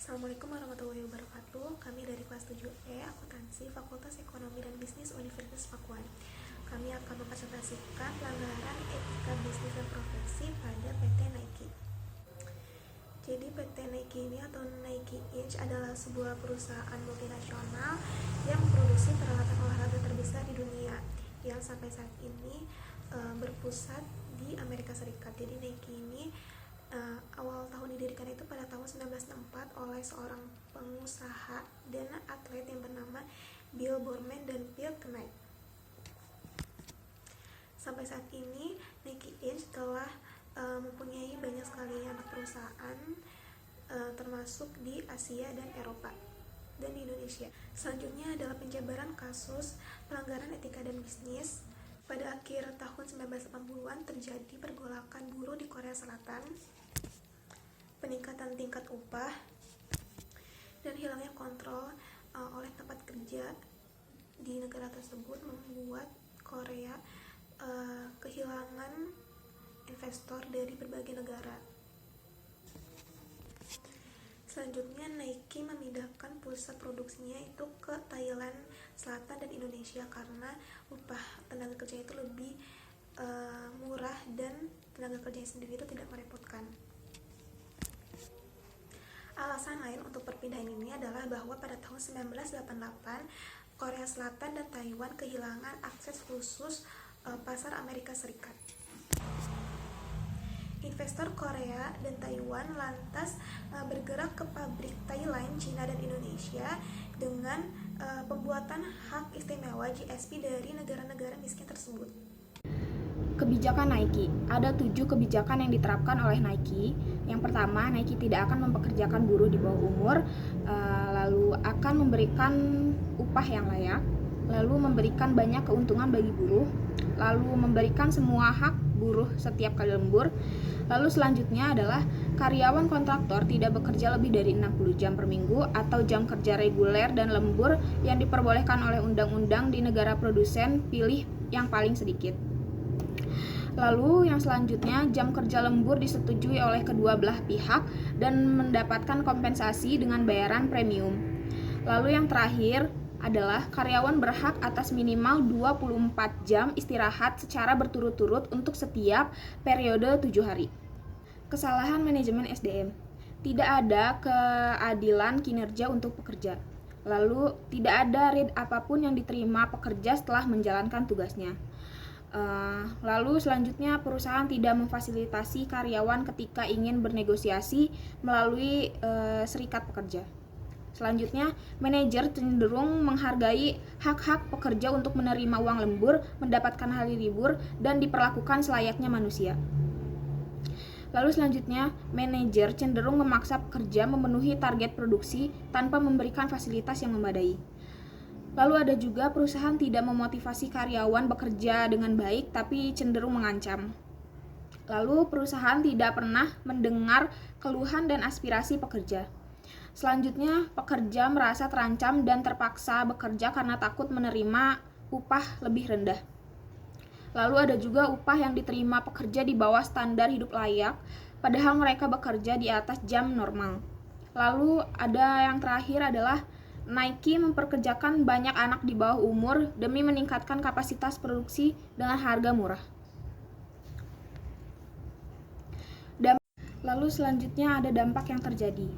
Assalamualaikum warahmatullahi wabarakatuh. Kami dari kelas 7E Akuntansi Fakultas Ekonomi dan Bisnis Universitas Pakuan. Kami akan mempresentasikan pelanggaran etika bisnis dan profesi pada PT Nike. Jadi PT Nike ini atau Nike Inc. adalah sebuah perusahaan multinasional yang memproduksi peralatan olahraga terbesar di dunia yang sampai saat ini berpusat di Amerika Serikat. Jadi Nike ini awal tahun didirikan itu pada tahun 1964 oleh seorang pengusaha dan atlet yang bernama Bill Boorman dan Phil Knight. Sampai saat ini Nike Inc. telah mempunyai banyak sekali anak perusahaan termasuk di Asia dan Eropa dan di Indonesia. Selanjutnya adalah penjabaran kasus pelanggaran etika dan bisnis. Pada akhir tahun 1980-an terjadi pergolakan buruh di Korea Selatan, peningkatan tingkat upah, dan hilangnya kontrol oleh tempat kerja di negara tersebut membuat Korea kehilangan investor dari berbagai negara. Selanjutnya Nike memindahkan pusat produksinya itu ke Thailand Selatan dan Indonesia karena upah tenaga kerja itu lebih murah dan tenaga kerjanya sendiri itu tidak merepotkan. Alasan lain untuk perpindahan ini adalah bahwa pada tahun 1988 Korea Selatan dan Taiwan kehilangan akses khusus pasar Amerika Serikat. Investor Korea dan Taiwan lantas bergerak ke pabrik Thailand, Cina, dan Indonesia dengan pembuatan hak istimewa GSP dari negara-negara miskin tersebut. Kebijakan Nike. Ada 7 kebijakan yang diterapkan oleh Nike. Yang pertama, Nike tidak akan mempekerjakan buruh di bawah umur, lalu akan memberikan upah yang layak, lalu memberikan banyak keuntungan bagi buruh, lalu memberikan semua hak buruh setiap kali lembur. Lalu selanjutnya adalah karyawan kontraktor tidak bekerja lebih dari 60 jam per minggu atau jam kerja reguler dan lembur yang diperbolehkan oleh undang-undang di negara produsen pilih yang paling sedikit. Lalu yang selanjutnya, jam kerja lembur disetujui oleh kedua belah pihak dan mendapatkan kompensasi dengan bayaran premium. Lalu yang terakhir adalah karyawan berhak atas minimal 24 jam istirahat secara berturut-turut untuk setiap periode 7 hari. Kesalahan manajemen SDM. Tidak ada keadilan kinerja untuk pekerja. Lalu tidak ada rate apapun yang diterima pekerja setelah menjalankan tugasnya. Lalu selanjutnya, perusahaan tidak memfasilitasi karyawan ketika ingin bernegosiasi melalui serikat pekerja. Selanjutnya, manajer cenderung menghargai hak-hak pekerja untuk menerima uang lembur, mendapatkan hari libur, dan diperlakukan selayaknya manusia. Lalu selanjutnya, manajer cenderung memaksa pekerja memenuhi target produksi tanpa memberikan fasilitas yang memadai. Lalu ada juga perusahaan tidak memotivasi karyawan bekerja dengan baik, tapi cenderung mengancam. Lalu perusahaan tidak pernah mendengar keluhan dan aspirasi pekerja. Selanjutnya, pekerja merasa terancam dan terpaksa bekerja karena takut menerima upah lebih rendah. Lalu ada juga upah yang diterima pekerja di bawah standar hidup layak, padahal mereka bekerja di atas jam normal. Lalu ada yang terakhir adalah Nike memperkerjakan banyak anak di bawah umur demi meningkatkan kapasitas produksi dengan harga murah. Lalu selanjutnya ada dampak yang terjadi.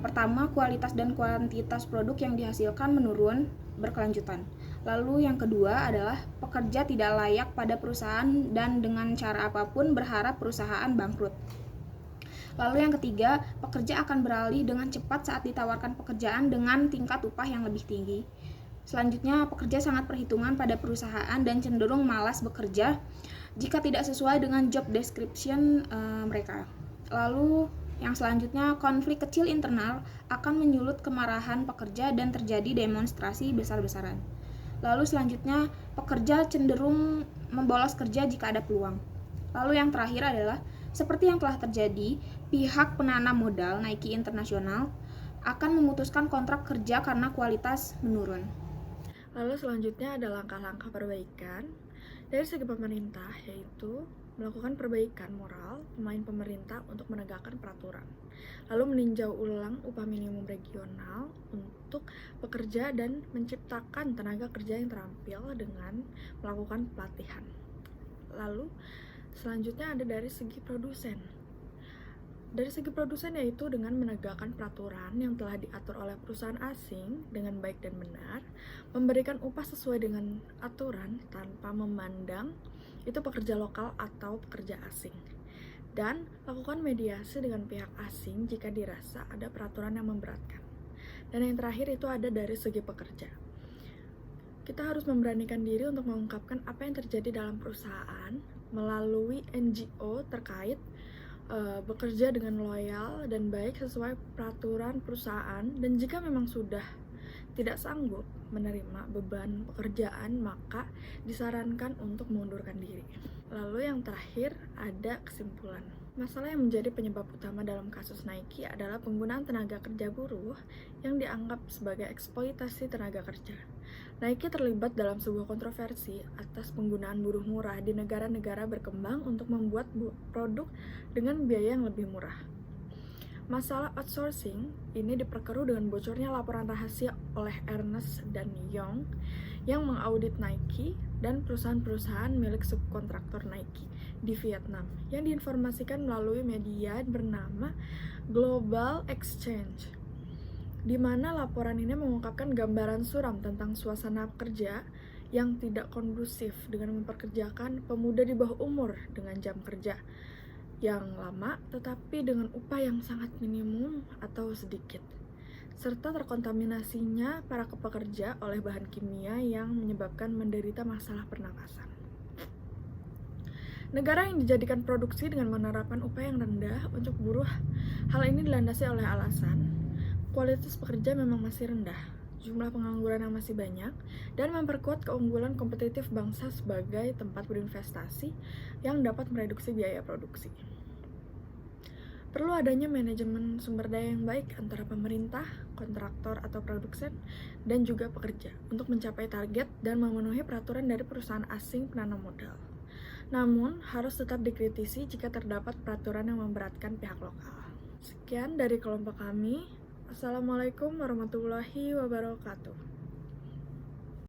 Pertama, kualitas dan kuantitas produk yang dihasilkan menurun berkelanjutan. Lalu yang kedua adalah pekerja tidak layak pada perusahaan dan dengan cara apapun berharap perusahaan bangkrut. Lalu yang ketiga, pekerja akan beralih dengan cepat saat ditawarkan pekerjaan dengan tingkat upah yang lebih tinggi. Selanjutnya, pekerja sangat perhitungan pada perusahaan dan cenderung malas bekerja jika tidak sesuai dengan job description mereka. Lalu yang selanjutnya, konflik kecil internal akan menyulut kemarahan pekerja dan terjadi demonstrasi besar-besaran. Lalu selanjutnya, pekerja cenderung membolos kerja jika ada peluang. Lalu yang terakhir adalah, seperti yang telah terjadi, pihak penanam modal Nike Internasional akan memutuskan kontrak kerja karena kualitas menurun. Lalu selanjutnya ada langkah-langkah perbaikan dari segi pemerintah, yaitu melakukan perbaikan moral pemain pemerintah untuk menegakkan peraturan, lalu meninjau ulang upah minimum regional untuk pekerja dan menciptakan tenaga kerja yang terampil dengan melakukan pelatihan. Lalu selanjutnya ada dari segi produsen. Dari segi produsen yaitu dengan menegakkan peraturan yang telah diatur oleh perusahaan asing dengan baik dan benar, memberikan upah sesuai dengan aturan tanpa memandang itu pekerja lokal atau pekerja asing, dan lakukan mediasi dengan pihak asing jika dirasa ada peraturan yang memberatkan. Dan yang terakhir itu ada dari segi pekerja. Kita harus memberanikan diri untuk mengungkapkan apa yang terjadi dalam perusahaan melalui NGO terkait bekerja dengan loyal dan baik sesuai peraturan perusahaan, dan jika memang sudah tidak sanggup menerima beban pekerjaan maka disarankan untuk mengundurkan diri. Lalu yang terakhir ada kesimpulan. Masalah yang menjadi penyebab utama dalam kasus Nike adalah penggunaan tenaga kerja buruh yang dianggap sebagai eksploitasi tenaga kerja. Nike terlibat dalam sebuah kontroversi atas penggunaan buruh murah di negara-negara berkembang untuk membuat produk dengan biaya yang lebih murah. Masalah outsourcing ini diperkeruh dengan bocornya laporan rahasia oleh Ernst & Young yang mengaudit Nike dan perusahaan-perusahaan milik subkontraktor Nike di Vietnam yang diinformasikan melalui media bernama Global Exchange, di mana laporan ini mengungkapkan gambaran suram tentang suasana kerja yang tidak kondusif dengan memperkerjakan pemuda di bawah umur dengan jam kerja yang lama tetapi dengan upah yang sangat minimum atau sedikit, serta terkontaminasinya para pekerja oleh bahan kimia yang menyebabkan menderita masalah pernapasan. Negara yang dijadikan produksi dengan menerapkan upah yang rendah untuk buruh, hal ini dilandasi oleh alasan kualitas pekerja memang masih rendah, jumlah pengangguran yang masih banyak, dan memperkuat keunggulan kompetitif bangsa sebagai tempat berinvestasi yang dapat mereduksi biaya produksi. Perlu adanya manajemen sumber daya yang baik antara pemerintah, kontraktor atau produsen, dan juga pekerja untuk mencapai target dan memenuhi peraturan dari perusahaan asing penanam modal. Namun, harus tetap dikritisi jika terdapat peraturan yang memberatkan pihak lokal. Sekian dari kelompok kami. Assalamualaikum warahmatullahi wabarakatuh.